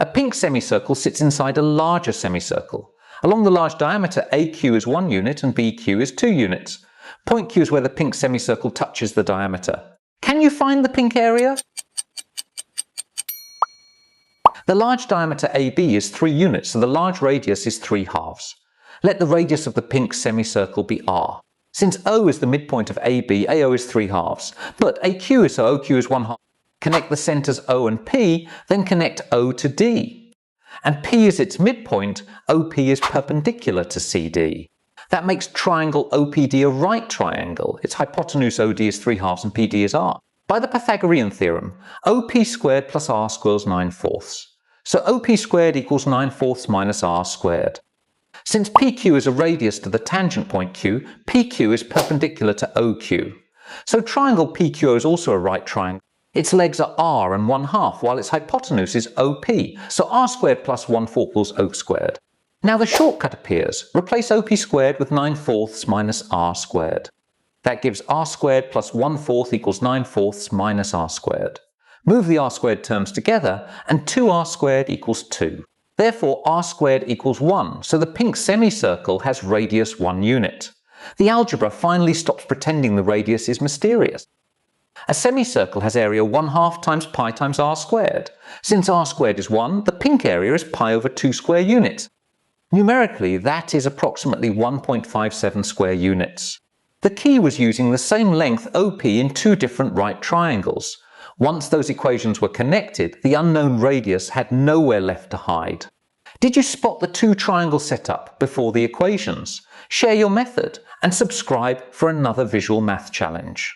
A pink semicircle sits inside a larger semicircle. Along the large diameter, AQ is 1 unit and BQ is 2 units. Point Q is where the pink semicircle touches the diameter. Can you find the pink area? The large diameter AB is 3 units, so the large radius is 3/2. Let the radius of the pink semicircle be R. Since O is the midpoint of AB, AO is 3/2, but AQ is so OQ is 1/2. Connect the centres O and P, then connect O to D. And P is its midpoint, OP is perpendicular to CD. That makes triangle OPD a right triangle. Its hypotenuse OD is 3/2 and PD is R. By the Pythagorean theorem, OP squared plus R squares 9/4. So OP squared equals 9/4 minus R squared. Since PQ is a radius to the tangent point Q, PQ is perpendicular to OQ. So triangle PQO is also a right triangle. Its legs are R and 1/2, while its hypotenuse is OP, so R squared plus 1/4 equals O squared. Now the shortcut appears. Replace OP squared with 9/4 minus R squared. That gives R squared plus 1/4 equals 9/4 minus R squared. Move the R squared terms together, and 2R squared equals 2. Therefore, R squared equals 1, so the pink semicircle has radius 1 unit. The algebra finally stops pretending the radius is mysterious. A semicircle has area 1/2 times pi times R squared. Since R squared is 1, the pink area is pi over 2 square units. Numerically, that is approximately 1.57 square units. The key was using the same length OP in 2 different right triangles. Once those equations were connected, the unknown radius had nowhere left to hide. Did you spot the 2 triangle setup before the equations? Share your method and subscribe for another visual math challenge.